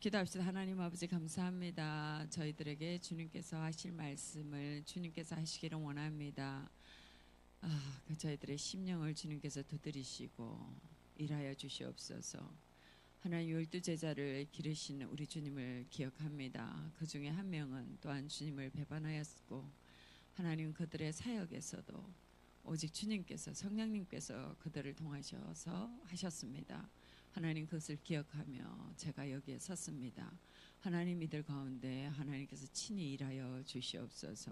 기도합시다. 하나님 아버지 감사합니다. 저희들에게 주님께서 하실 말씀을 주님께서 하시기를 원합니다. 저희들의 심령을 주님께서 두드리시고 일하여 주시옵소서. 하나님 12제자를 기르신 우리 주님을 기억합니다. 그 중에 한 명은 또한 주님을 배반하였고 하나님 그들의 사역에서도 오직 주님께서 성령님께서 그들을 통하셔서 하셨습니다. 하나님 그것을 기억하며 제가 여기에 섰습니다. 하나님 이들 가운데 하나님께서 친히 일하여 주시옵소서.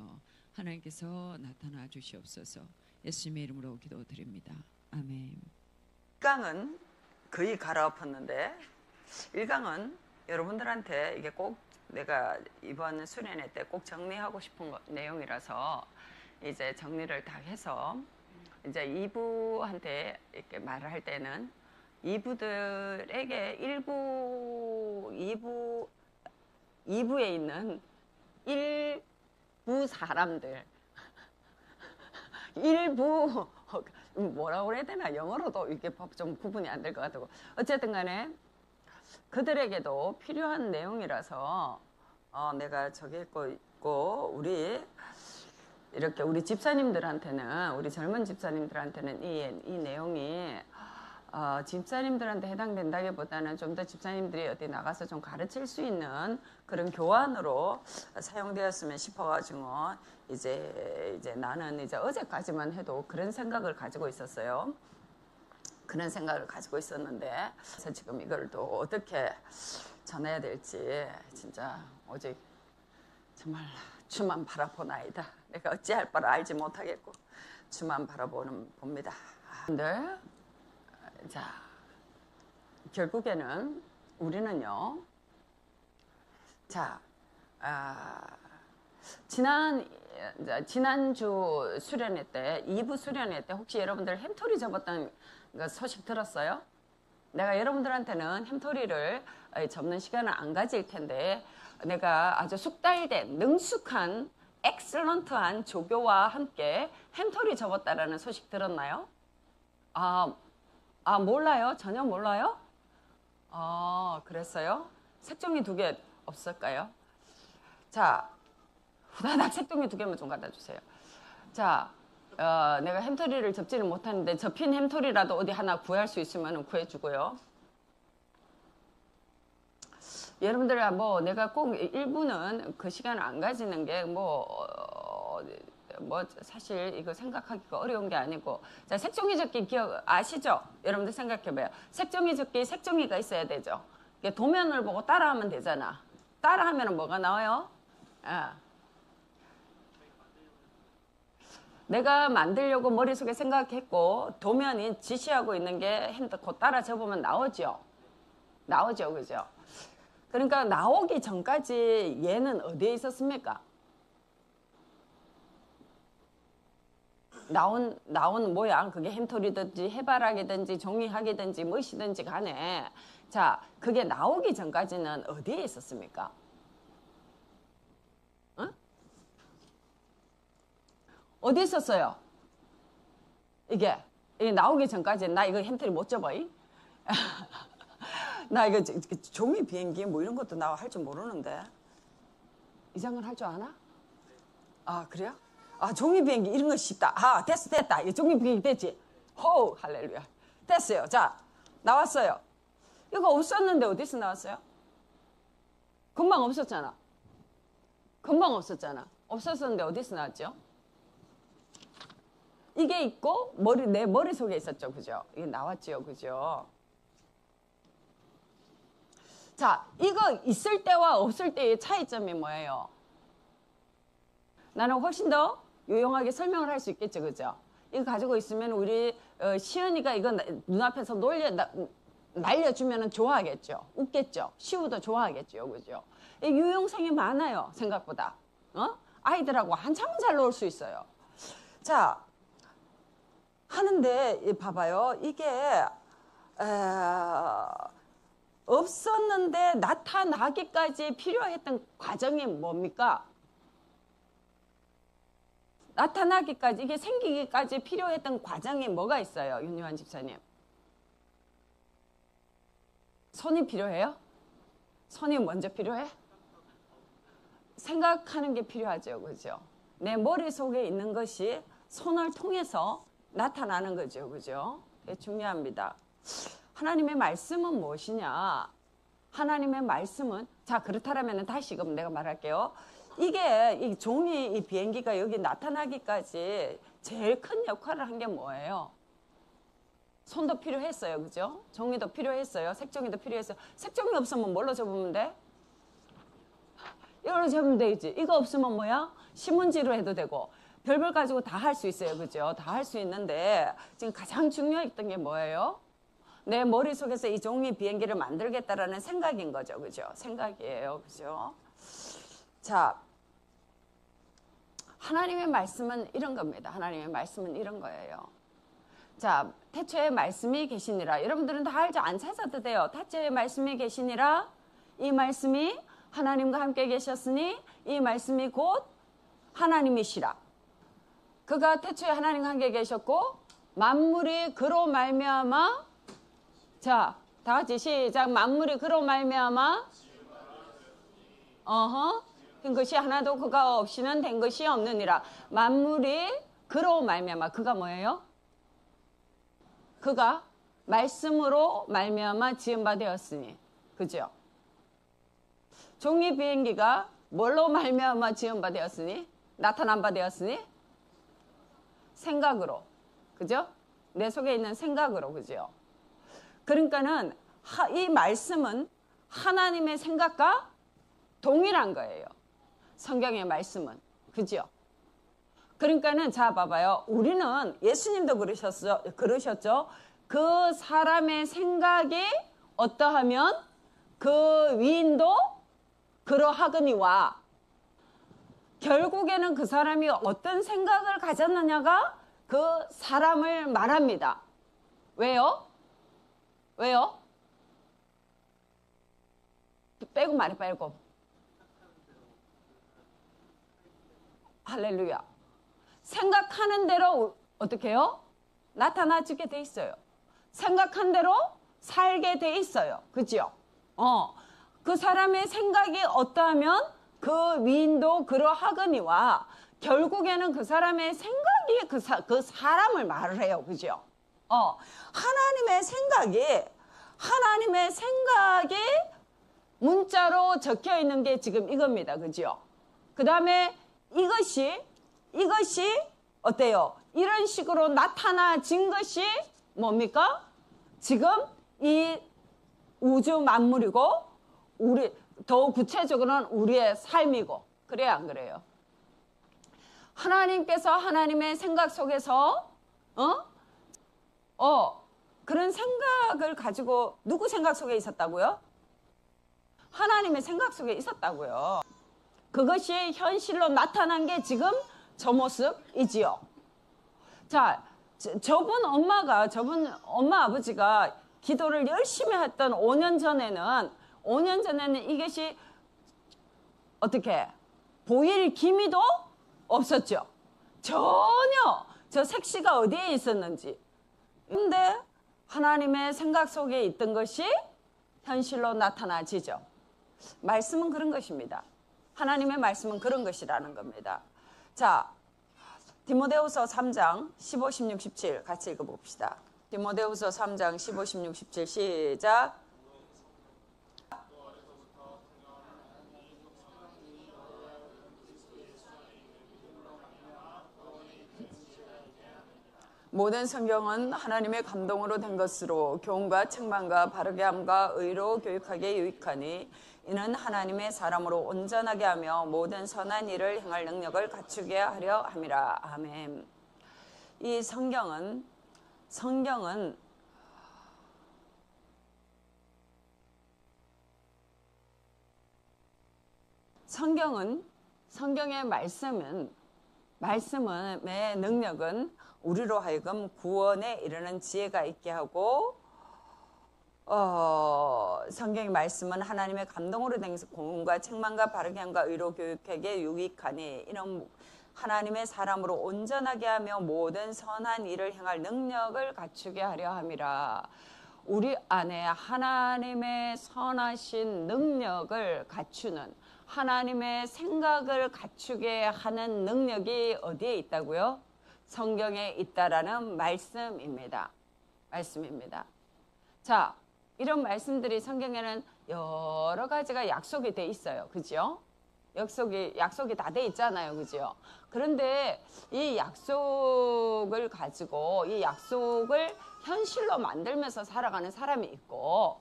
하나님께서 나타나 주시옵소서. 예수님의 이름으로 기도드립니다. 아멘. 1강은 거의 갈아엎었는데 1강은 여러분들한테 이게 꼭 내가 이번 수련회 때 꼭 정리하고 싶은 내용이라서 이제 정리를 다 해서 이제 2부한테 이렇게 말을 할 때는 이부들에게 2부에 있는 일부 사람들 일부 뭐라고 그래야 되나 영어로도 이게 좀 구분이 안 될 것 같고 어쨌든 간에 그들에게도 필요한 내용이라서 내가 적겠고 있고 이렇게 우리 집사님들한테는 우리 젊은 집사님들한테는 이 내용이 집사님들한테 해당된다기보다는 좀 더 집사님들이 어디 나가서 좀 가르칠 수 있는 그런 교환으로 사용되었으면 싶어가지고 이제 나는 이제 어제까지만 해도 그런 생각을 가지고 있었어요. 그런 생각을 가지고 있었는데 그래서 지금 이걸 또 어떻게 전해야 될지 진짜 오직 정말 주만 바라보나이다. 내가 어찌할 바를 알지 못하겠고 주만 봅니다. 근데 자, 결국에는 우리는요, 자, 지난주 수련회 때, 2부 수련회 때 혹시 여러분들 햄토리 접었던 소식 들었어요? 내가 여러분들한테는 햄토리를 접는 시간을 안 가질 텐데, 내가 아주 숙달된, 능숙한, 엑셀런트한 조교와 함께 햄토리 접었다라는 소식 들었나요? 몰라요? 전혀 몰라요? 그랬어요? 색종이 2개 없을까요? 자, 후다닥 색종이 2개만 좀 갖다 주세요. 자, 내가 햄토리를 접지는 못하는데 접힌 햄토리라도 어디 하나 구할 수 있으면 구해주고요. 여러분들 내가 꼭 일부는 그 시간을 안 가지는 게 사실 이거 생각하기가 어려운 게 아니고 자 색종이 접기 기억 아시죠? 여러분들 생각해봐요. 색종이 접기 색종이가 있어야 되죠. 도면을 보고 따라하면 되잖아. 따라하면 뭐가 나와요? 내가 만들려고 머릿속에 생각했고 도면이 지시하고 있는 게 곧 따라 접으면 나오죠. 나오죠, 그죠? 그러니까 나오기 전까지 얘는 어디에 있었습니까? 나온 모양, 그게 햄토리든지 해바라기든지 종이학이든지 무엇이든지 간에 자, 그게 나오기 전까지는 어디에 있었습니까? 어디 있었어요? 이게 나오기 전까지 나 이거 햄토리 못 접어. 나 이거 종이 비행기 뭐 이런 것도 나 할 줄 모르는데 이장은 할 줄 아나? 그래요? 종이 비행기 이런 거 쉽다. 됐다. 이 종이 비행기 됐지? 호 할렐루야. 됐어요. 자, 나왔어요. 이거 없었는데 어디서 나왔어요? 금방 없었잖아. 없었었는데 어디서 나왔죠? 이게 있고 내 머릿속에 있었죠. 그죠? 이게 나왔죠. 그죠? 자, 이거 있을 때와 없을 때의 차이점이 뭐예요? 나는 훨씬 더 유용하게 설명을 할 수 있겠죠. 그죠? 이거 가지고 있으면 우리 시연이가 이거 눈앞에서 날려주면 좋아하겠죠. 웃겠죠. 시우도 좋아하겠죠. 그죠? 유용성이 많아요. 생각보다. 아이들하고 한참 잘 놀 수 있어요. 자, 하는데 봐봐요. 이게 없었는데 나타나기까지 필요했던 과정이 뭡니까? 나타나기까지 이게 생기기까지 필요했던 과정이 뭐가 있어요? 윤요한 집사님. 손이 필요해요? 손이 먼저 필요해? 생각하는 게 필요하죠. 그죠? 내 머릿속에 있는 것이 손을 통해서 나타나는 거죠. 그죠? 그게 중요합니다. 하나님의 말씀은 무엇이냐? 하나님의 말씀은, 자, 그렇다면 다시 그럼 내가 말할게요. 이게 이 종이, 이 비행기가 여기 나타나기까지 제일 큰 역할을 한 게 뭐예요? 손도 필요했어요. 그죠? 종이도 필요했어요. 색종이도 필요했어요. 색종이 없으면 뭘로 접으면 돼? 이걸로 접으면 되지. 이거 없으면 뭐야? 신문지로 해도 되고 별별 가지고 다 할 수 있어요. 그죠? 다 할 수 있는데 지금 가장 중요했던 게 뭐예요? 내 머릿속에서 이 종이 비행기를 만들겠다라는 생각인 거죠. 그죠? 생각이에요. 그죠? 자, 하나님의 말씀은 이런 겁니다. 하나님의 말씀은 이런 거예요. 자, 태초에 말씀이 계시니라. 여러분들은 다 알죠? 안 찾아도 돼요. 태초에 말씀이 계시니라. 이 말씀이 하나님과 함께 계셨으니 이 말씀이 곧 하나님이시라. 그가 태초에 하나님과 함께 계셨고 만물이 그로 말미암아, 자, 다 같이 시작. 만물이 그로 말미암아 된 것이 하나도 그가 없이는 된 것이 없느니라. 만물이 그로 말미암아. 그가 뭐예요? 그가 말씀으로 말미암아 지은 바 되었으니. 그죠? 종이 비행기가 뭘로 말미암아 지은 바 되었으니? 나타난 바 되었으니? 생각으로. 그죠? 내 속에 있는 생각으로. 그죠? 그러니까는 이 말씀은 하나님의 생각과 동일한 거예요. 성경의 말씀은. 그죠? 그러니까는 자 봐봐요. 우리는 예수님도 그러셨죠. 그 사람의 생각이 어떠하면 그 위인도 그러하거니와. 결국에는 그 사람이 어떤 생각을 가졌느냐가 그 사람을 말합니다. 왜요? 왜요? 빼고 말해 빼고. 할렐루야. 생각하는 대로 어떻게 해요? 나타나지게 돼 있어요. 생각한 대로 살게 돼 있어요. 그죠? 그 사람의 생각이 어떠하면 그 위인도 그러하거니와. 결국에는 그 사람의 생각이 그 사람을 말을 해요. 그죠? 하나님의 생각이 문자로 적혀 있는 게 지금 이겁니다. 그죠? 그 다음에 이것이 어때요? 이런 식으로 나타나진 것이 뭡니까? 지금 이 우주 만물이고 더 구체적으로는 우리의 삶이고. 그래요, 안 그래요? 하나님께서 하나님의 생각 속에서 그런 생각을 가지고 누구 생각 속에 있었다고요? 하나님의 생각 속에 있었다고요. 그것이 현실로 나타난 게 지금 저 모습이지요. 자, 저분 엄마 아버지가 기도를 열심히 했던 5년 전에는 이것이 어떻게 보일 기미도 없었죠. 전혀 저 색시가 어디에 있었는지. 근데 하나님의 생각 속에 있던 것이 현실로 나타나지죠. 말씀은 그런 것입니다. 하나님의 말씀은 그런 것이라는 겁니다. 자, 디모데후서 3장 15, 16, 17 같이 읽어봅시다. 디모데후서 3장 15, 16, 17 시작. 모든 성경은 하나님의 감동으로 된 것으로 교훈과 책망과 바르게 함과 의로 교육하게 유익하니 이는 하나님의 사람으로 온전하게 하며 모든 선한 일을 행할 능력을 갖추게 하려 함이라. 아멘. 이 성경은 성경의 말씀의 능력은 우리로 하여금 구원에 이르는 지혜가 있게 하고 성경의 말씀은 하나님의 감동으로 된 공과 책망과 바르게 함과 의로 교육하게 유익하니 이는 하나님의 사람으로 온전하게 하며 모든 선한 일을 행할 능력을 갖추게 하려 함이라. 우리 안에 하나님의 선하신 능력을 갖추는, 하나님의 생각을 갖추게 하는 능력이 어디에 있다고요? 성경에 있다라는 말씀입니다. 말씀입니다. 자, 이런 말씀들이 성경에는 여러 가지가 약속이 돼 있어요. 그죠? 약속이 다 돼 있잖아요. 그죠? 그런데 이 약속을 가지고 이 약속을 현실로 만들면서 살아가는 사람이 있고,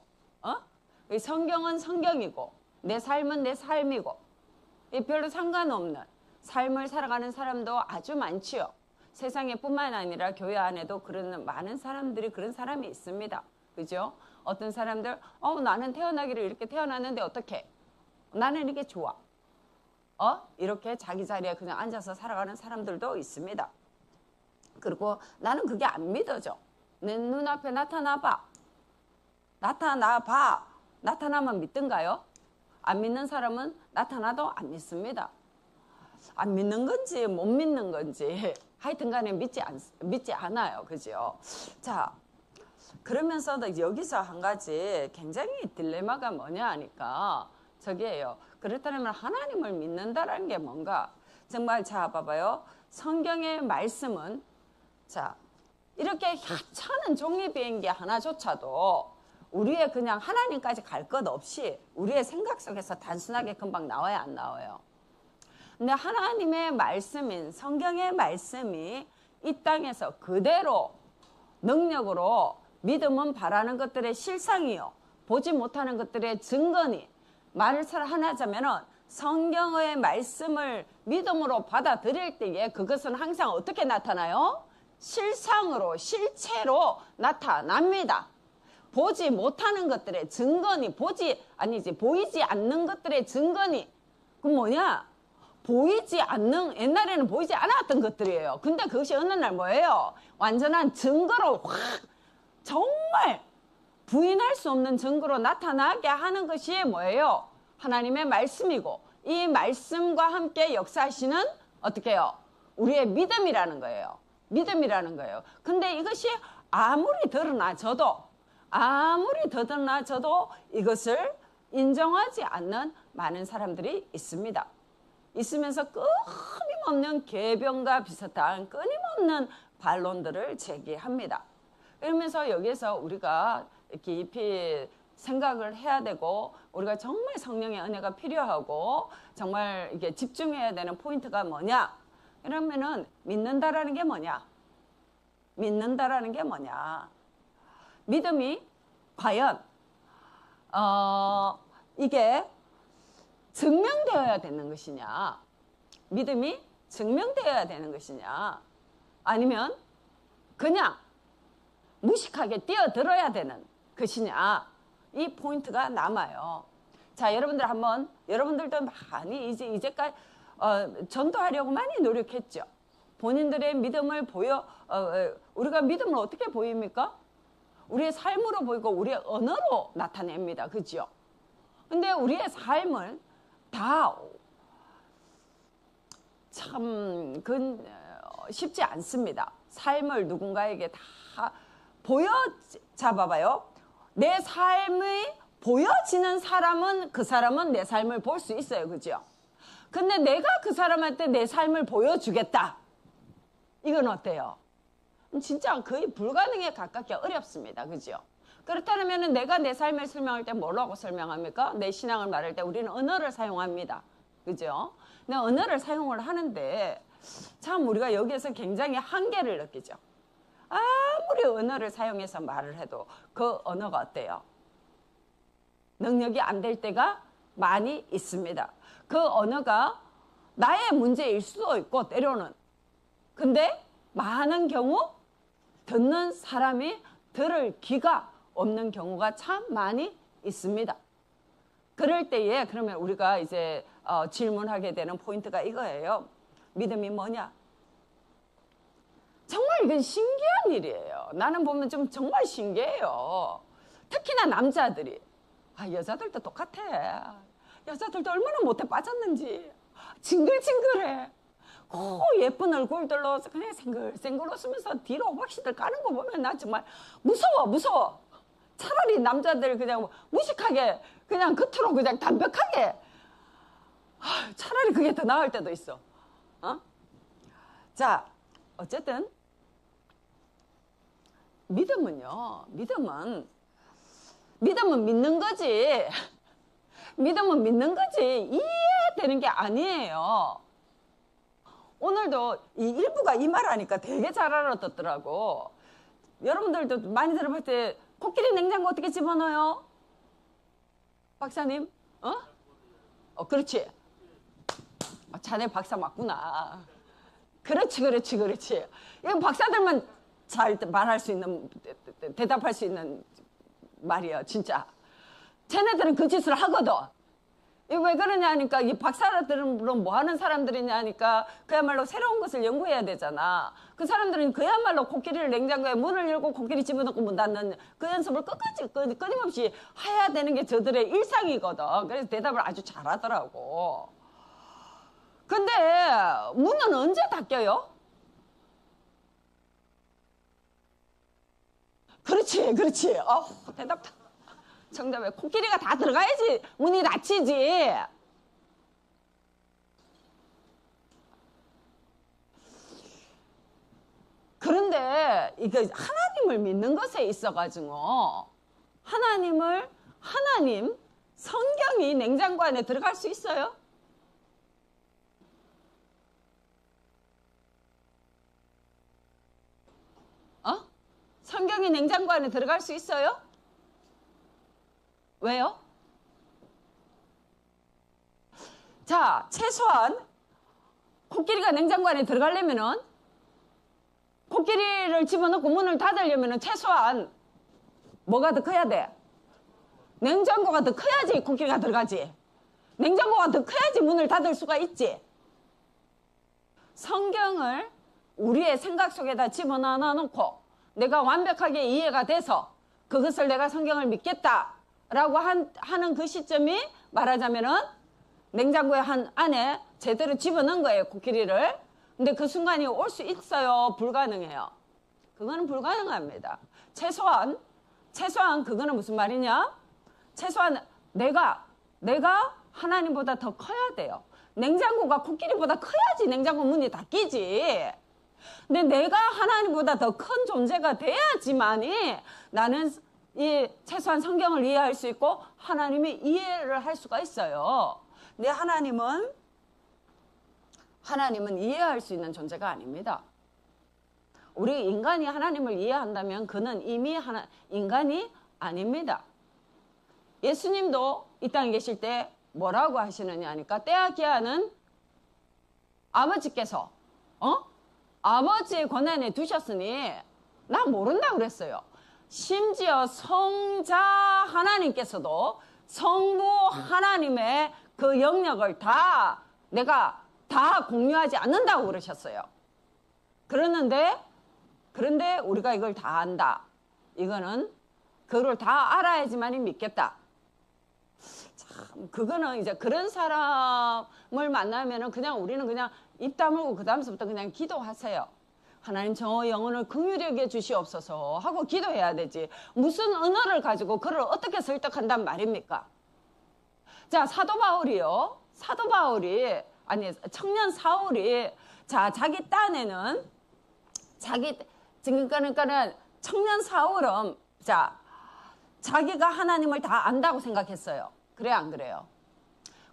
이 성경은 성경이고, 내 삶은 내 삶이고, 별로 상관없는 삶을 살아가는 사람도 아주 많지요. 세상에 뿐만 아니라 교회 안에도 그런 많은 사람들이 그런 사람이 있습니다. 그죠? 어떤 사람들, 나는 태어나기를 이렇게 태어났는데 어떡해? 나는 이게 좋아. 이렇게 자기 자리에 그냥 앉아서 살아가는 사람들도 있습니다. 그리고 나는 그게 안 믿어져. 내 눈앞에 나타나봐. 나타나면 믿든가요? 안 믿는 사람은 나타나도 안 믿습니다. 안 믿는 건지 못 믿는 건지 하여튼 간에 믿지 않아요. 그죠? 자, 그러면서도 여기서 한 가지 굉장히 딜레마가 뭐냐 하니까 저기예요. 그렇다면 하나님을 믿는다라는 게 뭔가? 정말 자 봐봐요. 성경의 말씀은 자 이렇게 협찬은 종이 비행기 하나조차도 우리의 그냥 하나님까지 갈 것 없이 우리의 생각 속에서 단순하게 금방 나와야 안 나와요. 근데 하나님의 말씀인 성경의 말씀이 이 땅에서 그대로 능력으로 믿음은 바라는 것들의 실상이요 보지 못하는 것들의 증거니 말을 하나 하자면은 성경의 말씀을 믿음으로 받아들일 때에 그것은 항상 어떻게 나타나요? 실상으로 실체로 나타납니다. 보지 못하는 것들의 증거니 보이지 않는 것들의 증거니 그럼 뭐냐? 보이지 않는 옛날에는 보이지 않았던 것들이에요. 근데 그것이 어느 날 뭐예요? 완전한 증거로 확 정말 부인할 수 없는 증거로 나타나게 하는 것이 뭐예요? 하나님의 말씀이고 이 말씀과 함께 역사하시는 어떻게 해요? 우리의 믿음이라는 거예요. 믿음이라는 거예요. 근데 이것이 아무리 드러나져도 이것을 인정하지 않는 많은 사람들이 있습니다. 있으면서 끊임없는 궤변과 비슷한 끊임없는 반론들을 제기합니다. 그러면서 여기에서 우리가 깊이 생각을 해야 되고 우리가 정말 성령의 은혜가 필요하고 정말 이게 집중해야 되는 포인트가 뭐냐? 그러면은 믿는다라는 게 뭐냐? 믿는다라는 게 뭐냐? 믿음이 과연 이게 증명되어야 되는 것이냐? 믿음이 증명되어야 되는 것이냐? 아니면 그냥 무식하게 뛰어들어야 되는 것이냐? 이 포인트가 남아요. 자, 여러분들도 많이 이제까지 전도하려고 많이 노력했죠. 본인들의 믿음을 우리가 믿음을 어떻게 보입니까? 우리의 삶으로 보이고 우리의 언어로 나타냅니다. 그죠? 근데 우리의 삶을 다 참 쉽지 않습니다. 삶을 누군가에게 다 잡아봐요. 내 삶이 보여지는 사람은 그 사람은 내 삶을 볼 수 있어요. 그죠? 근데 내가 그 사람한테 내 삶을 보여주겠다. 이건 어때요? 진짜 거의 불가능에 가깝게 어렵습니다. 그죠? 그렇다면 내가 내 삶을 설명할 때 뭐라고 설명합니까? 내 신앙을 말할 때 우리는 언어를 사용합니다. 그죠? 근데 언어를 사용을 하는데 참 우리가 여기에서 굉장히 한계를 느끼죠. 아무리 언어를 사용해서 말을 해도 그 언어가 어때요? 능력이 안 될 때가 많이 있습니다. 그 언어가 나의 문제일 수도 있고 때로는 근데 많은 경우 듣는 사람이 들을 귀가 없는 경우가 참 많이 있습니다. 그럴 때에 그러면 우리가 이제 질문하게 되는 포인트가 이거예요. 믿음이 뭐냐? 정말 이건 신기한 일이에요. 나는 보면 좀 정말 신기해요. 특히나 남자들이. 여자들도 똑같아. 여자들도 얼마나 못해 빠졌는지. 징글징글해. 예쁜 얼굴들로 그냥 생글생글 웃으면서 뒤로 확실들 까는 거 보면 나 정말 무서워. 차라리 남자들 그냥 무식하게 그냥 겉으로 그냥 담백하게 차라리 그게 더 나을 때도 있어. 자, 어쨌든 믿음은요. 믿음은 믿는 거지. 믿음은 믿는 거지 이해되는 게 아니에요. 오늘도 이 일부가 이 말하니까 되게 잘 알아듣더라고. 여러분들도 많이 들어볼 때 코끼리 냉장고 어떻게 집어넣어요? 박사님? 그렇지. 자네 박사 맞구나. 그렇지. 이건 박사들만 잘 말할 수 있는, 대답할 수 있는 말이야, 진짜. 쟤네들은 그 짓을 하거든. 이거 왜 그러냐니까, 이 박사들은 뭐 하는 사람들이냐니까, 그야말로 새로운 것을 연구해야 되잖아. 그 사람들은 그야말로 코끼리를 냉장고에 문을 열고 코끼리 집어넣고 문 닫는 그 연습을 끝까지 끊임없이 해야 되는 게 저들의 일상이거든. 그래서 대답을 아주 잘하더라고. 근데 문은 언제 닫혀요? 그렇지. 대답 정답에 코끼리가 다 들어가야지 문이 닫히지. 그런데 이거 하나님을 믿는 것에 있어가지고 하나님 성경이 냉장고 안에 들어갈 수 있어요? 성경이 냉장고 안에 들어갈 수 있어요? 왜요? 자, 최소한 코끼리가 냉장고 안에 들어가려면은 코끼리를 집어넣고 문을 닫으려면은 최소한 뭐가 더 커야 돼? 냉장고가 더 커야지 코끼리가 들어가지. 냉장고가 더 커야지 문을 닫을 수가 있지. 성경을 우리의 생각 속에다 집어넣어 놓고 내가 완벽하게 이해가 돼서 그것을 내가 성경을 믿겠다라고 하는 그 시점이 말하자면은 냉장고에 안에 제대로 집어넣은 거예요, 코끼리를. 근데 그 순간이 올 수 있어요? 불가능해요? 그거는 불가능합니다. 최소한 그거는 무슨 말이냐? 최소한 내가 하나님보다 더 커야 돼요. 냉장고가 코끼리보다 커야지 냉장고 문이 닫히지. 근데 내가 하나님보다 더 큰 존재가 돼야지만이 나는 이 최소한 성경을 이해할 수 있고 하나님이 이해를 할 수가 있어요. 근데 하나님은 이해할 수 있는 존재가 아닙니다. 우리 인간이 하나님을 이해한다면 그는 이미 인간이 아닙니다. 예수님도 이 땅에 계실 때 뭐라고 하시느냐 하니까 때와 기한은 아버지께서 아버지의 권한에 두셨으니 나 모른다 그랬어요. 심지어 성자 하나님께서도 성부 하나님의 그 영역을 내가 다 공유하지 않는다고 그러셨어요. 그런데 우리가 이걸 다 안다. 이거는 그걸 다 알아야지만이 믿겠다. 참 그거는 이제 그런 사람을 만나면은 우리는 그냥 입 다물고 그 다음부터 그냥 기도하세요. 하나님 저 영혼을 긍휼히 여겨 주시옵소서 하고 기도해야 되지. 무슨 언어를 가지고 그를 어떻게 설득한단 말입니까? 자, 청년 사울이 자기 딴에는 그러니까는 청년 사울은 자기가 하나님을 다 안다고 생각했어요. 그래 안 그래요?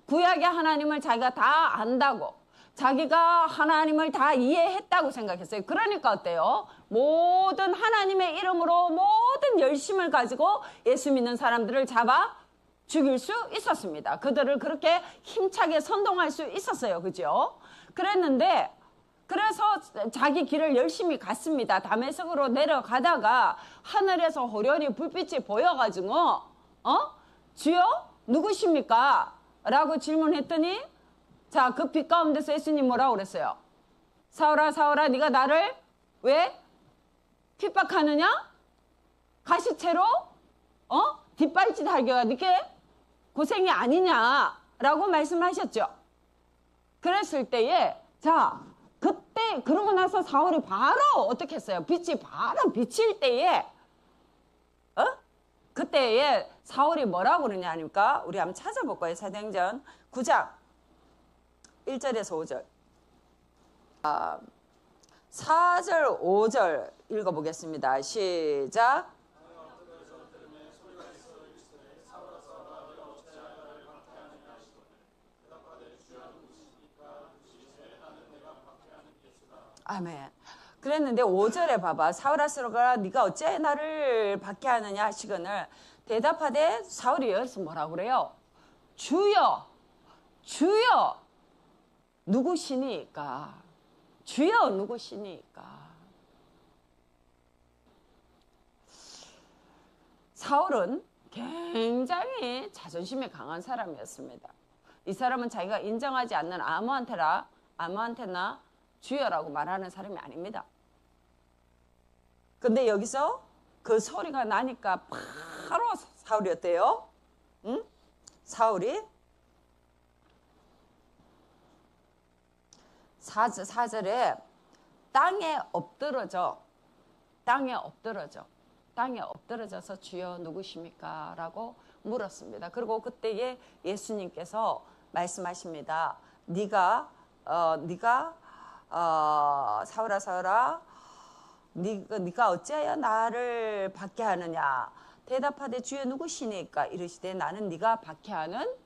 구약의 하나님을 자기가 다 안다고, 자기가 하나님을 다 이해했다고 생각했어요. 그러니까 어때요? 모든 하나님의 이름으로 모든 열심을 가지고 예수 믿는 사람들을 잡아 죽일 수 있었습니다. 그들을 그렇게 힘차게 선동할 수 있었어요. 그죠? 그래서 자기 길을 열심히 갔습니다. 다메섹으로 내려가다가 하늘에서 호련히 불빛이 보여가지고 주여 누구십니까? 라고 질문했더니 그 빛 가운데서 예수님 뭐라고 그랬어요? 사울아 네가 나를 왜 핍박하느냐? 가시채로 뒷발짓 하기가 네게 고생이 아니냐라고 말씀하셨죠. 그랬을 때에 그때 그러고 나서 사울이 바로 어떻게 했어요? 빛이 바로 비칠 때에 그때에 사울이 뭐라고 그러냐 하니까 우리 한번 찾아볼 거예요. 사도행전 9장 1절에서 5절. 4절 5절 읽어보겠습니다. 시작. 아멘. 그랬는데 5절에 봐봐. 사울아 사울아 네가 어찌 나를 박해하느냐 하시거늘 대답하되 사울이 여기서 뭐라고 그래요? 주여 주여 누구시니까? 주여 누구시니까? 사울은 굉장히 자존심이 강한 사람이었습니다. 이 사람은 자기가 인정하지 않는 아무한테나 주여라고 말하는 사람이 아닙니다. 근데 여기서 그 소리가 나니까 바로 사울이 어때요? 응? 사울이 4절에 땅에 엎드러져서 주여 누구십니까? 라고 물었습니다. 그리고 그때에 예수님께서 말씀하십니다. 네가 사울아 사울아 네가 어찌하여 나를 박해하느냐 대답하되 주여 누구시니까 이르시되 나는 네가 박해하는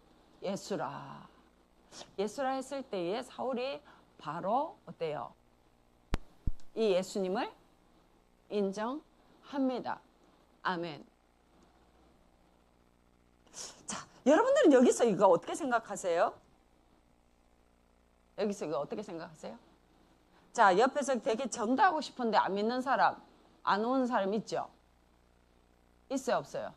예수라. 예수라 했을 때에 사울이 바로 어때요? 이 예수님을 인정합니다. 아멘. 자, 여러분들은 여기서 이거 어떻게 생각하세요? 여기서 이거 어떻게 생각하세요? 자, 옆에서 되게 전도하고 싶은데 안 믿는 사람, 안 오는 사람 있죠? 있어요, 없어요?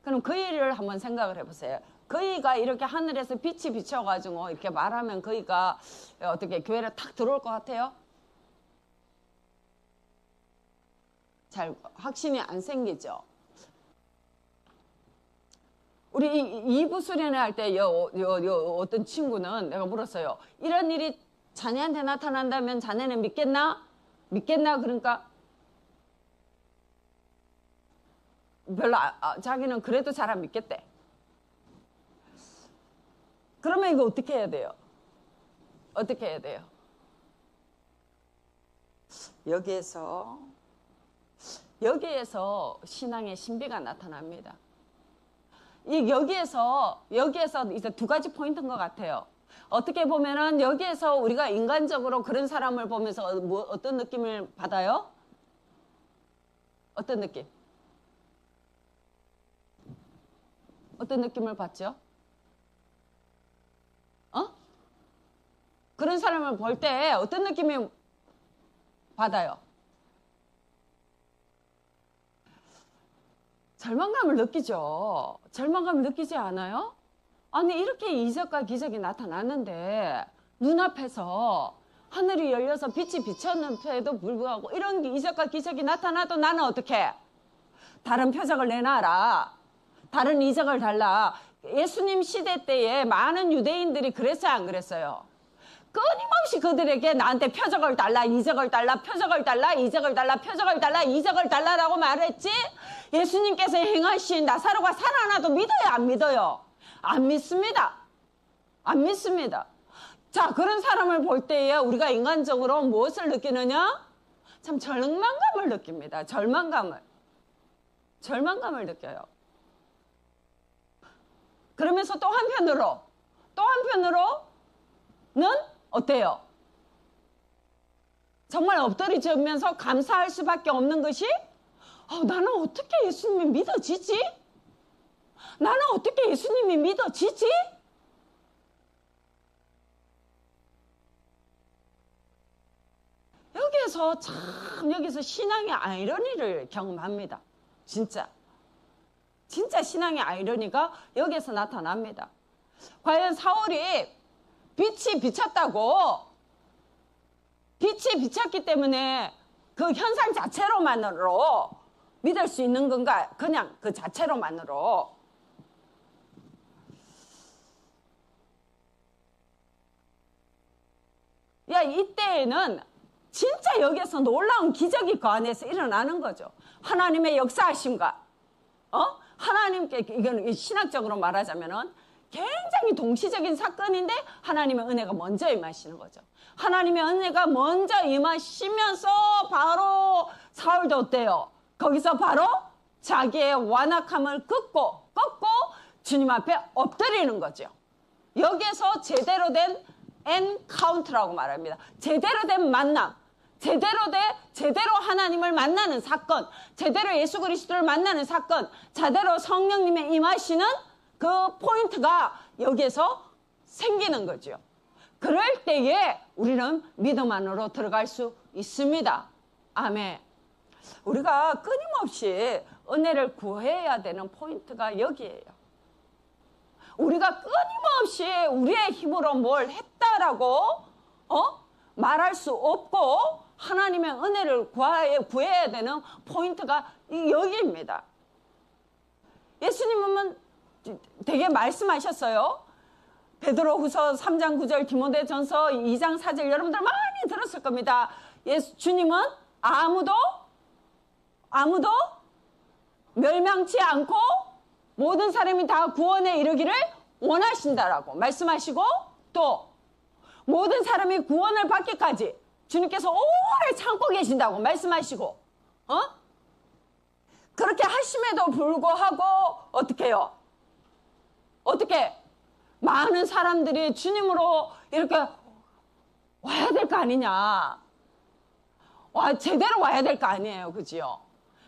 그럼 그 일을 한번 생각을 해보세요. 그이가 이렇게 하늘에서 빛이 비춰가지고 이렇게 말하면 그이가 어떻게 교회를 탁 들어올 것 같아요? 잘 확신이 안 생기죠? 우리 2부 수련회 할 때 어떤 친구는 내가 물었어요. 이런 일이 자네한테 나타난다면 자네는 믿겠나? 그러니까 별로 자기는 그래도 잘 안 믿겠대. 그러면 이거 어떻게 해야 돼요? 어떻게 해야 돼요? 여기에서 신앙의 신비가 나타납니다. 여기에서 이제 두 가지 포인트인 것 같아요. 어떻게 보면은 여기에서 우리가 인간적으로 그런 사람을 보면서 어떤 느낌을 받아요? 어떤 느낌? 어떤 느낌을 받죠? 그런 사람을 볼 때 어떤 느낌이 받아요? 절망감을 느끼죠. 절망감을 느끼지 않아요? 아니 이렇게 이적과 기적이 나타났는데 눈앞에서 하늘이 열려서 빛이 비쳤는데도 불구하고 이런 이적과 기적이 나타나도 나는 어떻게? 다른 표적을 내놔라. 다른 이적을 달라. 예수님 시대 때에 많은 유대인들이 그랬어요, 안 그랬어요? 끊임없이 그들에게 나한테 표적을 달라, 이적을 달라, 표적을 달라, 이적을 달라, 표적을 달라, 이적을 달라라고 말했지? 예수님께서 행하신 나사로가 살아나도 믿어요, 안 믿어요? 안 믿습니다. 안 믿습니다. 자, 그런 사람을 볼 때에 우리가 인간적으로 무엇을 느끼느냐? 참 절망감을 느낍니다. 절망감을 느껴요. 그러면서 또 한편으로는 어때요? 정말 엎드리면서 감사할 수밖에 없는 것이 나는 어떻게 예수님이 믿어지지? 나는 어떻게 예수님이 믿어지지? 여기서 신앙의 아이러니를 경험합니다. 진짜 신앙의 아이러니가 여기에서 나타납니다. 과연 사울이 빛이 비쳤기 때문에 그 현상 자체로만으로 믿을 수 있는 건가? 그냥 그 자체로만으로. 이때에는 진짜 여기에서 놀라운 기적이 그 안에서 일어나는 거죠. 하나님의 역사하심과 하나님께, 이건 신학적으로 말하자면은 굉장히 동시적인 사건인데 하나님의 은혜가 먼저 임하시는 거죠. 하나님의 은혜가 먼저 임하시면서 바로 사울도 어때요? 거기서 바로 자기의 완악함을 꺾고 주님 앞에 엎드리는 거죠. 여기에서 제대로 된 엔카운트라고 말합니다. 제대로 된 만남, 제대로 하나님을 만나는 사건, 제대로 예수 그리스도를 만나는 사건, 제대로 성령님의 임하시는 그 포인트가 여기에서 생기는 거죠. 그럴 때에 우리는 믿음 안으로 들어갈 수 있습니다. 아멘. 우리가 끊임없이 은혜를 구해야 되는 포인트가 여기에요. 우리가 끊임없이 우리의 힘으로 뭘 했다라고 말할 수 없고 하나님의 은혜를 구해야 되는 포인트가 여기입니다. 예수님은 되게 말씀하셨어요. 베드로후서 3장 9절, 디모데전서 2장 4절 여러분들 많이 들었을 겁니다. 주님은 아무도 멸망치 않고 모든 사람이 다 구원에 이르기를 원하신다라고 말씀하시고, 또 모든 사람이 구원을 받기까지 주님께서 오래 참고 계신다고 말씀하시고, 그렇게 하심에도 불구하고 어떻게 해요? 어떻게 많은 사람들이 주님으로 이렇게 와야 될 거 아니냐, 제대로 와야 될 거 아니에요, 그지요?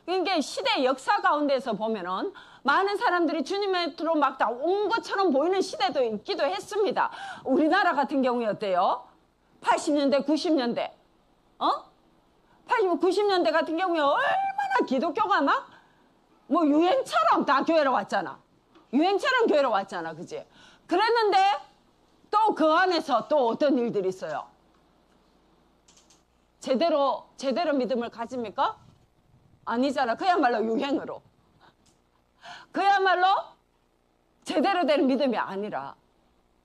그러니까 시대 역사 가운데서 보면은 많은 사람들이 주님으로 막 다 온 것처럼 보이는 시대도 있기도 했습니다. 우리나라 같은 경우에 어때요? 80년대, 90년대, 80, 90년대 같은 경우에 얼마나 기독교가 막 뭐 유행처럼 다 교회로 왔잖아. 유행처럼 교회로 왔잖아, 그지? 그랬는데 또 그 안에서 또 어떤 일들이 있어요? 제대로 믿음을 가집니까? 아니잖아. 그야말로 유행으로. 그야말로 제대로 된 믿음이 아니라,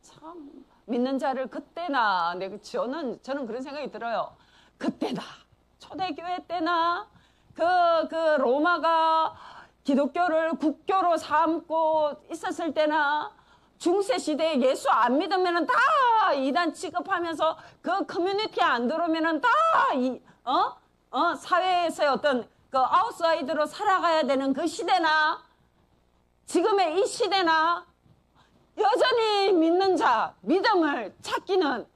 참 믿는 자를 그때나, 저는 그런 생각이 들어요. 그때나, 초대교회 때나, 그 로마가 기독교를 국교로 삼고 있었을 때나, 중세 시대에 예수 안 믿으면은 다 이단 취급하면서 그 커뮤니티에 안 들어오면은 다 사회에서의 어떤 그 아웃사이드로 살아가야 되는 그 시대나, 지금의 이 시대나 여전히 믿는 자, 믿음을 찾기는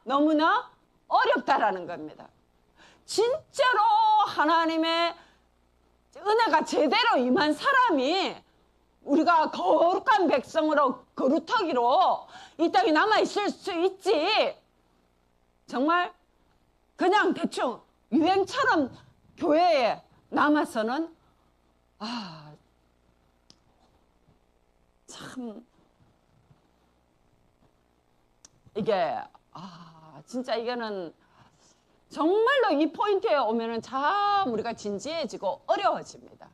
너무나 어렵다라는 겁니다. 진짜로 하나님의 은혜가 제대로 임한 사람이 우리가 거룩한 백성으로, 거루터기로 이 땅에 남아있을 수 있지, 정말 그냥 대충 유행처럼 교회에 남아서는 참 이게 진짜 이거는 정말로 이 포인트에 오면은 참 우리가 진지해지고 어려워집니다.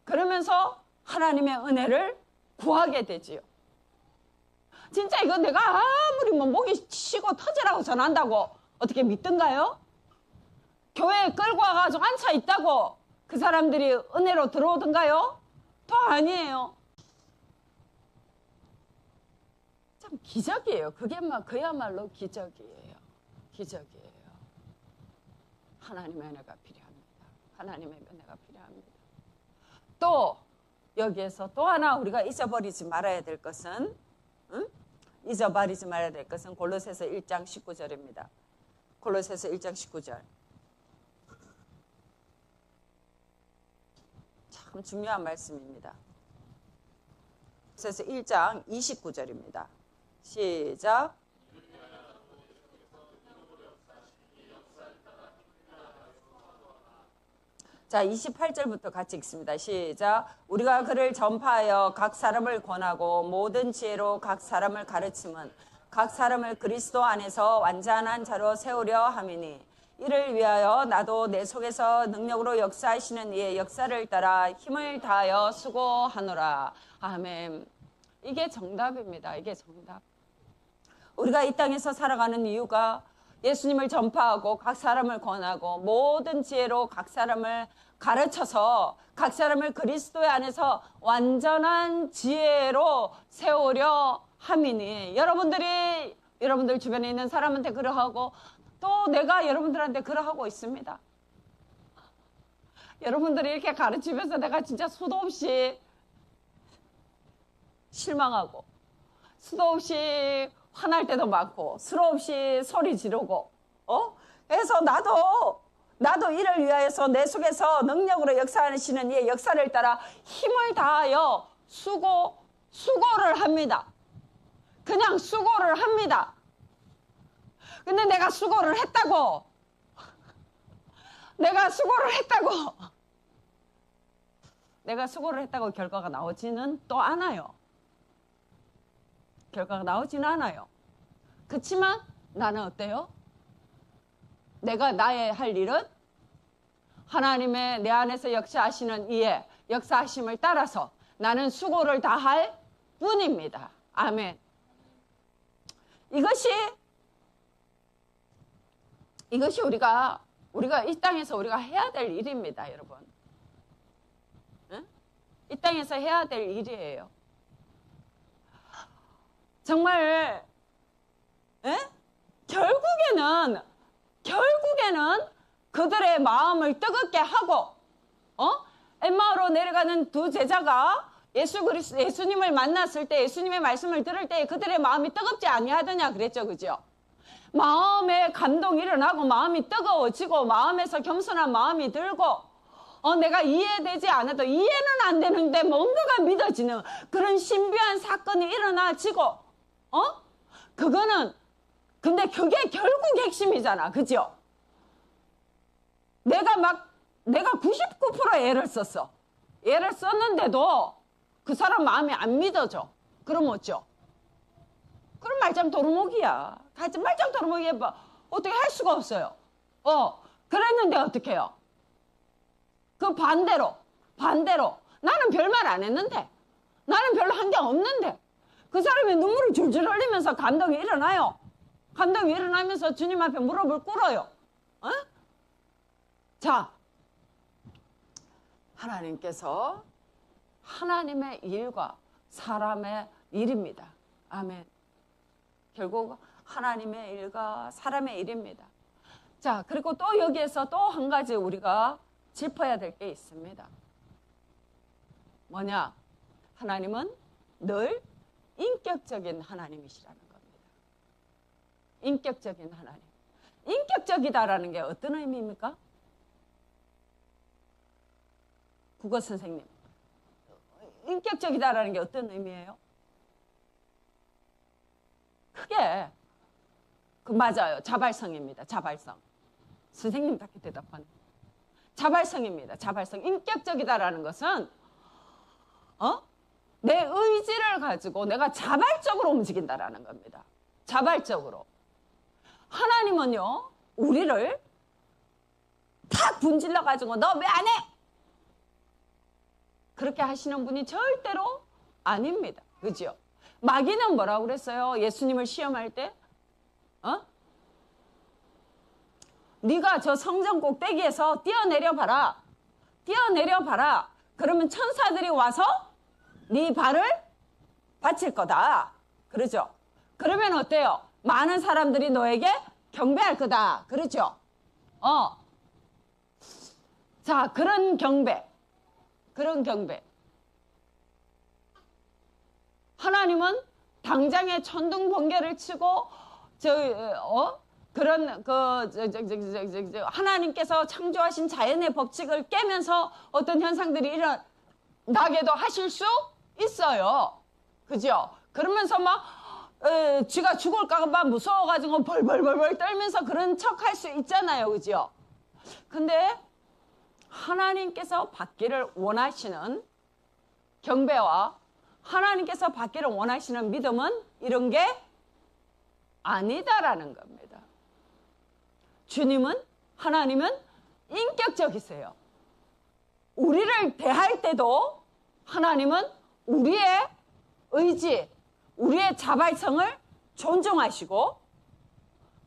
그러면서 하나님의 은혜를 구하게 되지요. 진짜 이거 내가 아무리 뭐 목이 치고 터지라고 전한다고 어떻게 믿던가요? 교회에 끌고 와가지고 앉아 있다고 그 사람들이 은혜로 들어오던가요? 더 아니에요. 참 기적이에요. 그야말로 기적이에요. 기적이에요. 하나님의 은혜가 필요합니다. 하나님의 은혜가 필요합니다. 또 여기에서 또 하나 우리가 잊어버리지 말아야 될 것은 골로새서 1장 19절입니다. 골로새서 1장 19절. 참 중요한 말씀입니다. 골로새서 1장 29절입니다. 시작. 자, 28절부터 같이 읽습니다. 시작. 우리가 그를 전파하여 각 사람을 권하고 모든 지혜로 각 사람을 가르침은 각 사람을 그리스도 안에서 완전한 자로 세우려 함이니, 이를 위하여 나도 내 속에서 능력으로 역사하시는 이의 역사를 따라 힘을 다하여 수고하노라. 아멘. 이게 정답입니다. 이게 정답. 우리가 이 땅에서 살아가는 이유가 예수님을 전파하고 각 사람을 권하고 모든 지혜로 각 사람을 가르쳐서 각 사람을 그리스도의 안에서 완전한 지혜로 세우려 함이니 여러분들 주변에 있는 사람한테 그러하고 또 내가 여러분들한테 그러하고 있습니다. 여러분들이 이렇게 가르치면서 내가 진짜 수도 없이 실망하고 수도 없이 화날 때도 많고 수도 없이 소리 지르고 그래서 나도 이를 위하여서 내 속에서 능력으로 역사하시는 이의 역사를 따라 힘을 다하여 수고를 합니다. 그냥 수고를 합니다. 근데 내가 수고를 했다고 결과가 나오지는 또 않아요. 결과가 나오지는 않아요. 그렇지만 나는 어때요? 내가 나의 할 일은 하나님의 내 안에서 역사하시는 이의 역사하심을 따라서 나는 수고를 다할 뿐입니다. 아멘. 이것이 우리가 이 땅에서 우리가 해야 될 일입니다, 여러분. 응? 이 땅에서 해야 될 일이에요. 정말 결국에는 그들의 마음을 뜨겁게 하고 엠마오로 내려가는 두 제자가 예수님을 만났을 때 예수님의 말씀을 들을 때 그들의 마음이 뜨겁지 아니하더냐 그랬죠, 그죠? 마음에 감동이 일어나고 마음이 뜨거워지고 마음에서 겸손한 마음이 들고 내가 이해되지 않아도 이해는 안 되는데 뭔가가 믿어지는 그런 신비한 사건이 일어나지고 근데 그게 결국 핵심이잖아, 그죠? 내가 99% 애를 썼어. 애를 썼는데도 그 사람 마음이 안 믿어져. 그럼 어쩌? 그럼 말짱 도루묵이야. 말짱 도루묵이야. 어떻게 할 수가 없어요. 그랬는데 어떻게 해요? 그 반대로 나는 별말 안 했는데 나는 별로 한 게 없는데 그 사람이 눈물을 줄줄 흘리면서 감동이 일어나요. 감동이 일어나면서 주님 앞에 무릎을 꿇어요. 자, 하나님께서 하나님의 일과 사람의 일입니다. 아멘. 결국 하나님의 일과 사람의 일입니다. 자, 그리고 또 여기에서 또 한 가지 우리가 짚어야 될 게 있습니다. 뭐냐? 하나님은 늘 인격적인 하나님이시라는 겁니다. 인격적인 하나님. 인격적이다라는 게 어떤 의미입니까? 국어 선생님. 인격적이다라는 게 어떤 의미예요? 크게 맞아요. 자발성입니다. 자발성. 선생님답게 대답하네. 자발성입니다. 자발성. 인격적이다라는 것은 내 의지를 가지고 내가 자발적으로 움직인다라는 겁니다. 자발적으로. 하나님은요, 우리를 탁 분질러 가지고 너 왜 안 해? 그렇게 하시는 분이 절대로 아닙니다. 그죠? 마귀는 뭐라고 그랬어요? 예수님을 시험할 때? 네가 저 성전 꼭대기에서 뛰어내려 봐라. 그러면 천사들이 와서 네 발을 받칠 거다. 그러죠? 그러면 어때요? 많은 사람들이 너에게 경배할 거다. 그렇죠? 자, 그런 경배. 하나님은 당장에 천둥 번개를 치고 하나님께서 창조하신 자연의 법칙을 깨면서 어떤 현상들이 일어나게도 하실 수 있어요. 그죠? 그러면서 막 쥐가 죽을까 봐 무서워가지고 벌벌벌벌 떨면서 그런 척 할 수 있잖아요. 그죠? 근데 하나님께서 받기를 원하시는 경배와 하나님께서 받기를 원하시는 믿음은 이런 게 아니다라는 겁니다. 하나님은 인격적이세요. 우리를 대할 때도 하나님은 우리의 의지, 우리의 자발성을 존중하시고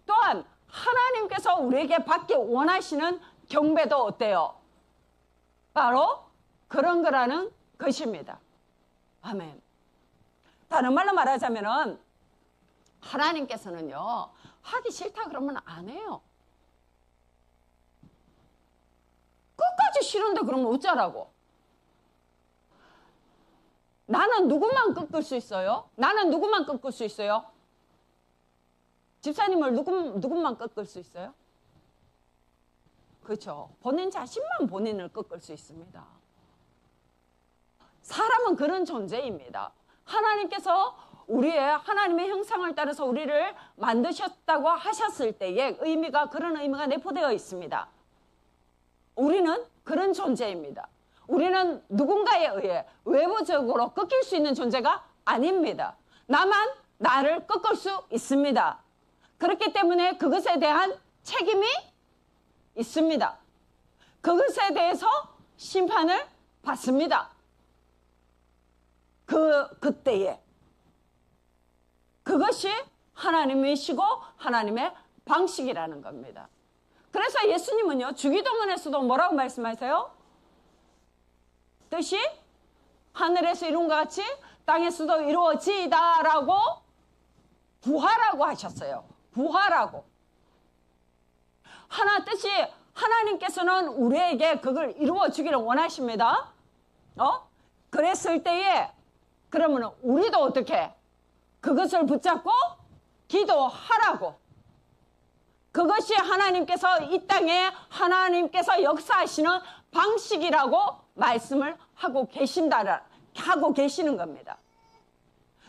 또한 하나님께서 우리에게 받기 원하시는 경배도 어때요? 바로 그런 거라는 것입니다. 아멘. 다른 말로 말하자면은 하나님께서는요, 하기 싫다 그러면 안 해요. 끝까지 싫은데 그러면 어쩌라고? 나는 누구만 꺾을 수 있어요? 나는 누구만 꺾을 수 있어요? 집사님을 누구만 꺾을 수 있어요? 그렇죠. 본인 자신만 본인을 꺾을 수 있습니다. 사람은 그런 존재입니다. 하나님께서 하나님의 형상을 따라서 우리를 만드셨다고 하셨을 때의 그런 의미가 내포되어 있습니다. 우리는 그런 존재입니다. 우리는 누군가에 의해 외부적으로 꺾일 수 있는 존재가 아닙니다. 나만 나를 꺾을 수 있습니다. 그렇기 때문에 그것에 대한 책임이 있습니다. 그것에 대해서 심판을 받습니다. 그때에. 그것이 하나님이시고 하나님의 방식이라는 겁니다. 그래서 예수님은요, 주기도문에서도 뭐라고 말씀하세요? 뜻이 하늘에서 이룬 것 같이 땅에서도 이루어지다라고 부하라고 하셨어요. 부하라고. 뜻이 하나님께서는 우리에게 그걸 이루어 주기를 원하십니다. 그랬을 때에 그러면 우리도 어떻게 그것을 붙잡고 기도하라고. 그것이 하나님께서 이 땅에 하나님께서 역사하시는 방식이라고 말씀을 하고 계시는 겁니다.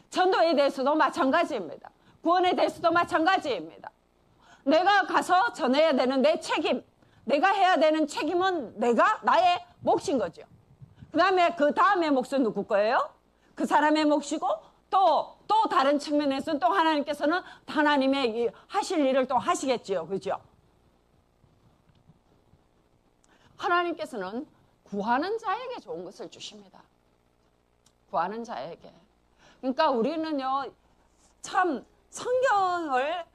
전도에 대해서도 마찬가지입니다. 구원에 대해서도 마찬가지입니다. 내가 가서 전해야 되는 내 책임, 내가 해야 되는 책임은 나의 몫인 거죠. 그 다음에 몫은 누구 거예요? 그 사람의 몫이고 또 다른 측면에서는 또 하나님께서는 하나님의 하실 일을 또 하시겠지요. 그죠? 하나님께서는 구하는 자에게 좋은 것을 주십니다. 구하는 자에게. 그러니까 우리는요, 참 성경을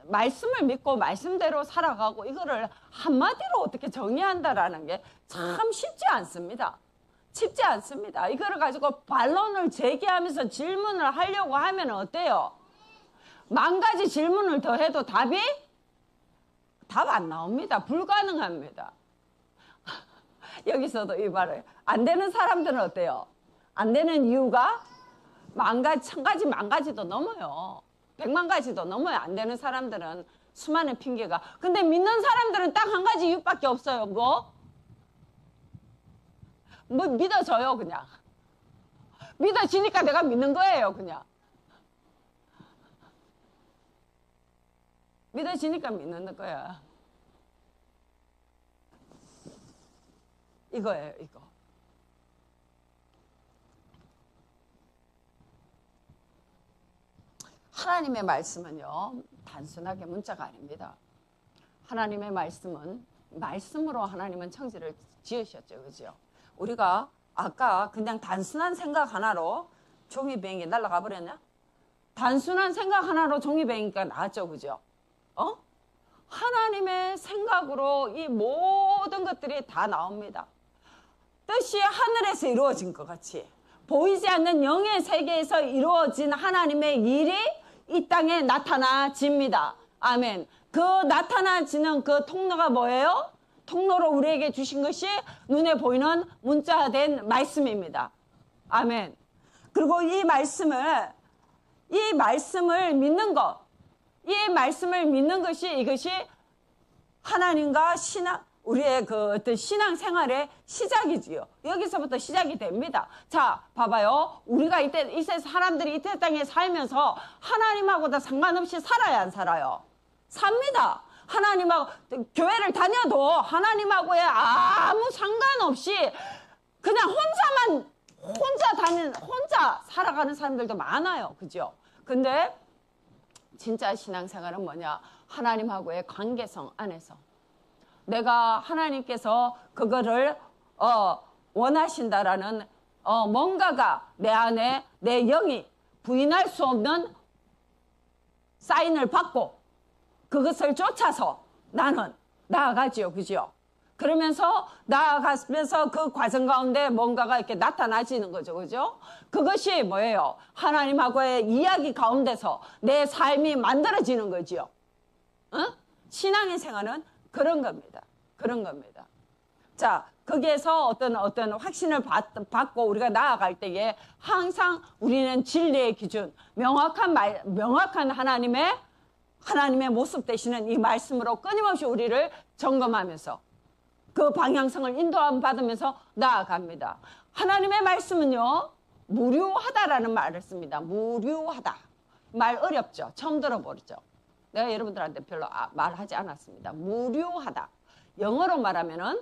말씀을 믿고 말씀대로 살아가고 이거를 한마디로 어떻게 정의한다라는 게 참 쉽지 않습니다. 쉽지 않습니다. 이거를 가지고 반론을 제기하면서 질문을 하려고 하면 어때요? 10,000가지 질문을 더 해도 답 안 나옵니다. 불가능합니다. 여기서도 이 말을 안 되는 사람들은 어때요? 안 되는 이유가 10,000가지, 1,000가지, 10,000가지도 넘어요. 100,000가지도 넘어요. 안 되는 사람들은 수많은 핑계가. 근데 믿는 사람들은 딱 한 가지 이유밖에 없어요. 뭐 믿어져요, 그냥. 믿어지니까 내가 믿는 거예요, 그냥. 믿어지니까 믿는 거야. 이거예요, 이거. 하나님의 말씀은요, 단순하게 문자가 아닙니다. 하나님의 말씀은, 말씀으로 하나님은 천지를 지으셨죠, 그죠? 우리가 아까 그냥 단순한 생각 하나로 종이뱅이 날아가 버렸냐? 단순한 생각 하나로 종이뱅이가 나왔죠, 그죠? 하나님의 생각으로 이 모든 것들이 다 나옵니다. 뜻이 하늘에서 이루어진 것 같이 보이지 않는 영의 세계에서 이루어진 하나님의 일이 이 땅에 나타나집니다. 아멘. 그 나타나지는 그 통로가 뭐예요? 통로로 우리에게 주신 것이 눈에 보이는 문자된 말씀입니다. 아멘. 그리고 이 말씀을 믿는 것, 이 말씀을 믿는 것이 이것이 하나님과 우리의 그 어떤 신앙생활의 시작이지요. 여기서부터 시작이 됩니다. 자, 봐봐요. 우리가 이 사람들이 이때 땅에 살면서 하나님하고 다 상관없이 살아야 안 살아요? 삽니다. 하나님하고 교회를 다녀도 하나님하고의 아무 상관없이 그냥 혼자 살아가는 사람들도 많아요. 그죠? 근데 진짜 신앙생활은 뭐냐? 하나님하고의 관계성 안에서 내가 하나님께서 그거를 원하신다라는 뭔가가 내 안에 내 영이 부인할 수 없는 사인을 받고 그것을 쫓아서 나는 나아가지요. 그죠? 그러면서 나아가면서 그 과정 가운데 뭔가가 이렇게 나타나지는 거죠. 그죠? 그것이 뭐예요? 하나님하고의 이야기 가운데서 내 삶이 만들어지는 거지요. 신앙의 생활은 그런 겁니다. 그런 겁니다. 자, 거기에서 어떤 확신을 받고 우리가 나아갈 때에 항상 우리는 진리의 기준, 명확한 하나님의 모습 되시는 이 말씀으로 끊임없이 우리를 점검하면서 그 방향성을 인도함 받으면서 나아갑니다. 하나님의 말씀은요, 무료하다라는 말을 씁니다. 무료하다. 말 어렵죠? 처음 들어보죠? 내가 여러분들한테 별로 말하지 않았습니다. 무료하다. 영어로 말하면은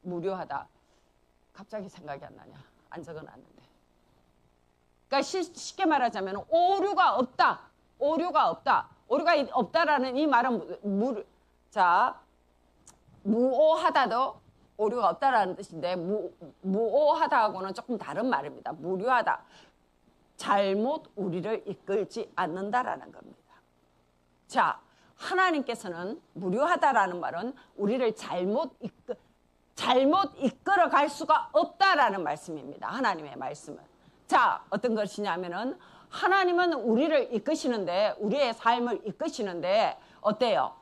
무료하다. 갑자기 생각이 안 나냐? 안 적어놨는데. 그러니까 쉽게 말하자면 오류가 없다. 오류가 없다. 오류가 없다라는 이 말은 무오하다도 오류가 없다라는 뜻인데 무오하다하고는 조금 다른 말입니다. 무료하다. 잘못 우리를 이끌지 않는다라는 겁니다. 자, 하나님께서는 무료하다라는 말은 우리를 잘못 이끌어 갈 수가 없다라는 말씀입니다. 하나님의 말씀은. 자, 어떤 것이냐면은 하나님은 우리를 이끄시는데, 우리의 삶을 이끄시는데 어때요?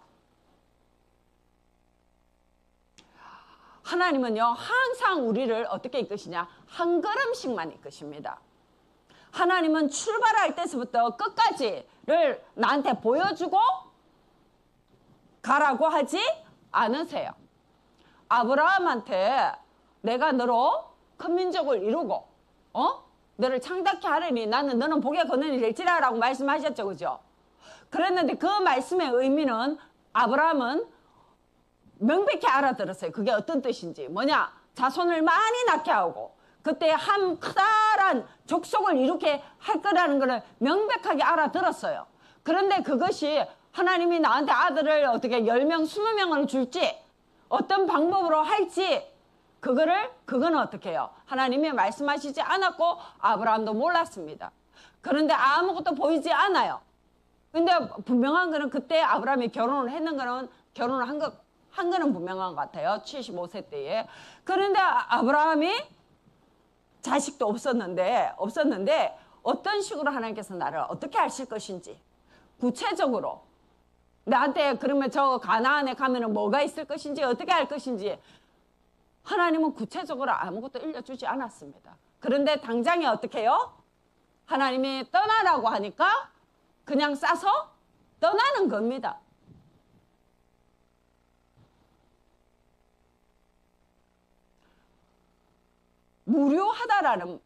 하나님은요, 항상 우리를 어떻게 이끄시냐? 한 걸음씩만 이끄십니다. 하나님은 출발할 때서부터 끝까지를 나한테 보여주고 가라고 하지 않으세요. 아브라함한테 내가 너로 큰 민족을 이루고 너를 창답케 하리니 너는 복의 근원이 될지라 라고 말씀하셨죠. 그죠? 그랬는데 그 말씀의 의미는 아브라함은 명백히 알아들었어요. 그게 어떤 뜻인지. 뭐냐? 자손을 많이 낳게 하고 그때 한 커다란 족속을 이렇게 할 거라는 것을 명백하게 알아들었어요. 그런데 그것이 하나님이 나한테 아들을 어떻게 10명, 20명을 줄지 어떤 방법으로 할지 그거는 어떻게 해요? 하나님이 말씀하시지 않았고 아브라함도 몰랐습니다. 그런데 아무것도 보이지 않아요. 근데 분명한 거는 그때 아브라함이 결혼을 한 거는 분명한 것 같아요. 75세 때에. 그런데 아브라함이 자식도 없었는데 어떤 식으로 하나님께서 나를 어떻게 하실 것인지 구체적으로 나한테 그러면 저 가나안에 가면은 뭐가 있을 것인지 어떻게 할 것인지 하나님은 구체적으로 아무것도 일러주지 않았습니다. 그런데 당장에 어떻게 해요? 하나님이 떠나라고 하니까 그냥 싸서 떠나는 겁니다.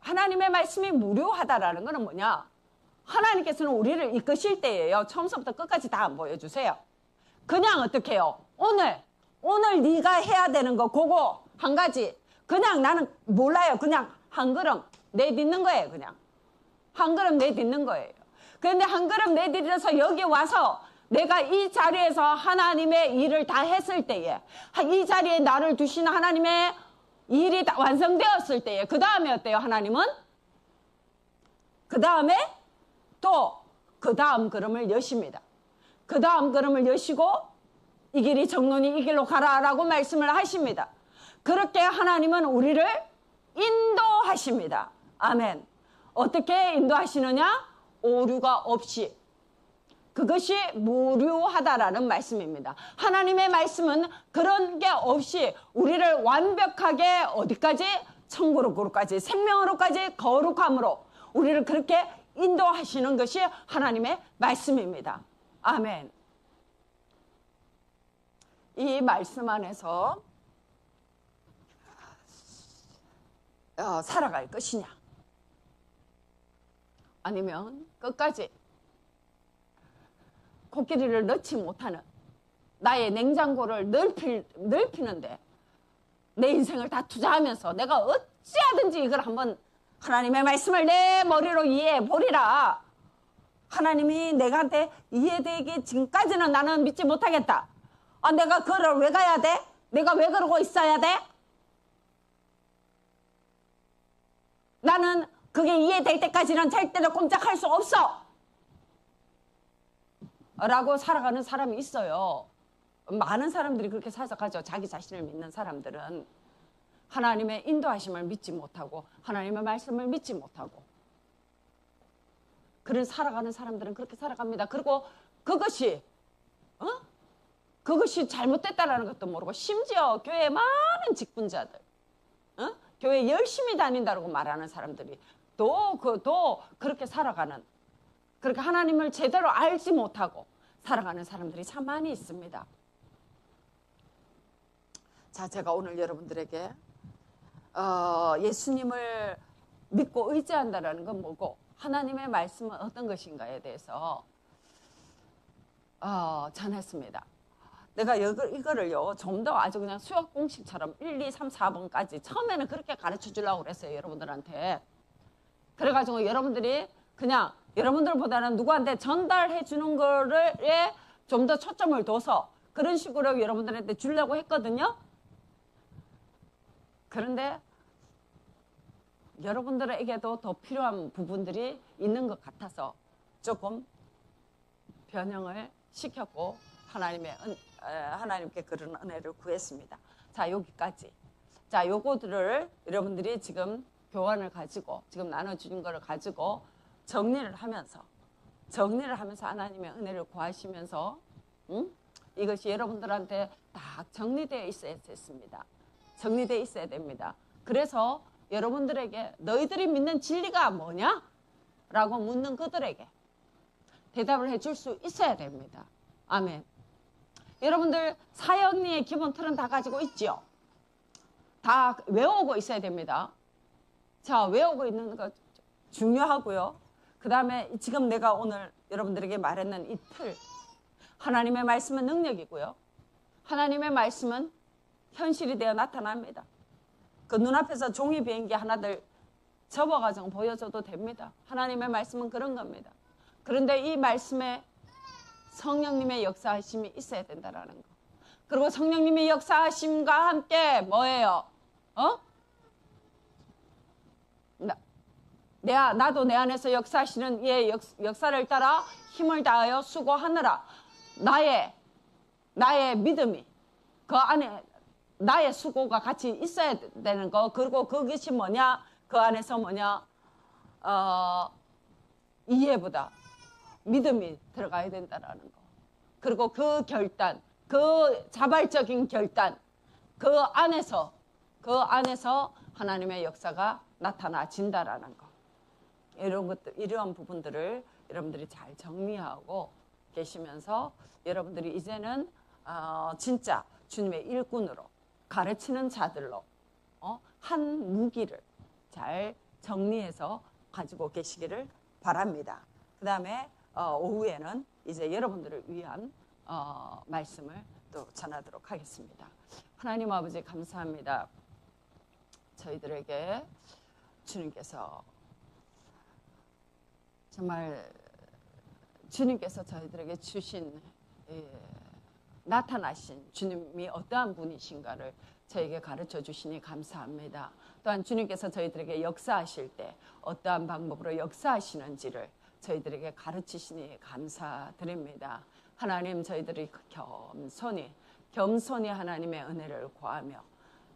하나님의 말씀이 무료하다라는 것은 뭐냐? 하나님께서는 우리를 이끄실 때예요. 처음부터 끝까지 다 안 보여주세요. 그냥 어떻게 해요? 오늘 네가 해야 되는 거 그거 한 가지 그냥 나는 몰라요. 그냥 한 걸음 내딛는 거예요. 그냥 한 걸음 내딛는 거예요. 그런데 한 걸음 내딛어서 여기 와서 내가 이 자리에서 하나님의 일을 다 했을 때에 이 자리에 나를 두시는 하나님의 일이 다 완성되었을 때에 그 다음에 어때요? 하나님은 그 다음에 또 그 다음 걸음을 여십니다. 그 다음 걸음을 여시고 이 길이 정론이 이 길로 가라라고 말씀을 하십니다. 그렇게 하나님은 우리를 인도하십니다. 아멘. 어떻게 인도하시느냐? 오류가 없이. 그것이 무료하다라는 말씀입니다. 하나님의 말씀은 그런 게 없이 우리를 완벽하게 어디까지? 천국으로까지, 생명으로까지 거룩함으로 우리를 그렇게 인도하시는 것이 하나님의 말씀입니다. 아멘. 이 말씀 안에서 살아갈 것이냐? 아니면 끝까지 코끼리를 넣지 못하는 나의 냉장고를 넓히는데 내 인생을 다 투자하면서 내가 어찌하든지 이걸 한번 하나님의 말씀을 내 머리로 이해해 보리라. 하나님이 내가한테 이해되기 지금까지는 나는 믿지 못하겠다. 내가 그걸 왜 가야 돼? 내가 왜 그러고 있어야 돼? 나는 그게 이해될 때까지는 절대로 꼼짝할 수 없어. 라고 살아가는 사람이 있어요. 많은 사람들이 그렇게 살아가죠. 자기 자신을 믿는 사람들은 하나님의 인도하심을 믿지 못하고 하나님의 말씀을 믿지 못하고 그런 살아가는 사람들은 그렇게 살아갑니다. 그리고 그것이 잘못됐다라는 것도 모르고 심지어 교회에 많은 직분자들 교회 열심히 다닌다고 말하는 사람들이 또 그렇게 살아가는 그렇게 하나님을 제대로 알지 못하고 살아가는 사람들이 참 많이 있습니다. 자, 제가 오늘 여러분들에게 예수님을 믿고 의지한다는 건 뭐고 하나님의 말씀은 어떤 것인가에 대해서 전했습니다. 내가 이거를요 좀 더 아주 그냥 수학 공식처럼 1, 2, 3, 4번까지 처음에는 그렇게 가르쳐 주려고 그랬어요. 여러분들한테. 그래가지고 여러분들이 그냥 여러분들보다는 누구한테 전달해 주는 거에 좀 더 초점을 둬서 그런 식으로 여러분들한테 주려고 했거든요. 그런데 여러분들에게도 더 필요한 부분들이 있는 것 같아서 조금 변형을 시켰고 하나님께 그런 은혜를 구했습니다. 자, 여기까지. 자, 요거들을 여러분들이 지금 교환을 가지고 지금 나눠주신 거를 가지고 정리를 하면서 하나님의 은혜를 구하시면서 이것이 여러분들한테 딱 정리되어 있어야 됐습니다. 정리되어 있어야 됩니다. 그래서 여러분들에게 너희들이 믿는 진리가 뭐냐? 라고 묻는 그들에게 대답을 해줄 수 있어야 됩니다. 아멘. 여러분들 사형리의 기본 틀은 다 가지고 있지요? 다 외우고 있어야 됩니다. 자, 외우고 있는 거 중요하고요. 그 다음에 지금 내가 오늘 여러분들에게 말했는 이 틀, 하나님의 말씀은 능력이고요. 하나님의 말씀은 현실이 되어 나타납니다. 그 눈앞에서 종이 비행기 하나들 접어가지고 보여줘도 됩니다. 하나님의 말씀은 그런 겁니다. 그런데 이 말씀에 성령님의 역사하심이 있어야 된다는 거. 그리고 성령님의 역사하심과 함께 뭐예요? 나도 내 안에서 역사하시는 이의 역사를 따라 힘을 다하여 수고하느라. 나의 믿음이 그 안에 나의 수고가 같이 있어야 되는 거. 그리고 그것이 뭐냐? 그 안에서 뭐냐? 이해보다 믿음이 들어가야 된다는 거. 그리고 그 결단, 그 자발적인 결단, 그 안에서 하나님의 역사가 나타나진다라는 거. 이러한 부분들을 여러분들이 잘 정리하고 계시면서 여러분들이 이제는 진짜 주님의 일꾼으로 가르치는 자들로 한 무기를 잘 정리해서 가지고 계시기를 바랍니다. 그 다음에 오후에는 이제 여러분들을 위한 말씀을 또 전하도록 하겠습니다. 하나님 아버지 감사합니다. 저희들에게 주님께서 정말 주님께서 저희들에게 주신 나타나신 주님이 어떠한 분이신가를 저에게 가르쳐 주시니 감사합니다. 또한 주님께서 저희들에게 역사하실 때 어떠한 방법으로 역사하시는지를 저희들에게 가르치시니 감사드립니다. 하나님, 저희들이 겸손히 하나님의 은혜를 구하며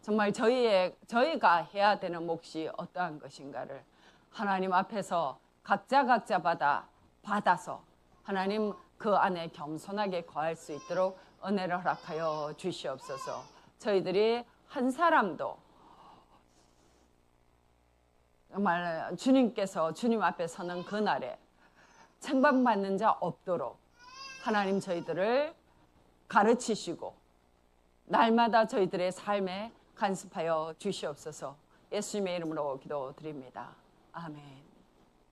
정말 저희가 해야 되는 몫이 어떠한 것인가를 하나님 앞에서 각자 받아서 하나님 그 안에 겸손하게 거할 수 있도록 은혜를 허락하여 주시옵소서. 저희들이 한 사람도 정말 주님 앞에 서는 그날에 책망받는 자 없도록 하나님 저희들을 가르치시고 날마다 저희들의 삶에 간섭하여 주시옵소서. 예수님의 이름으로 기도드립니다. 아멘.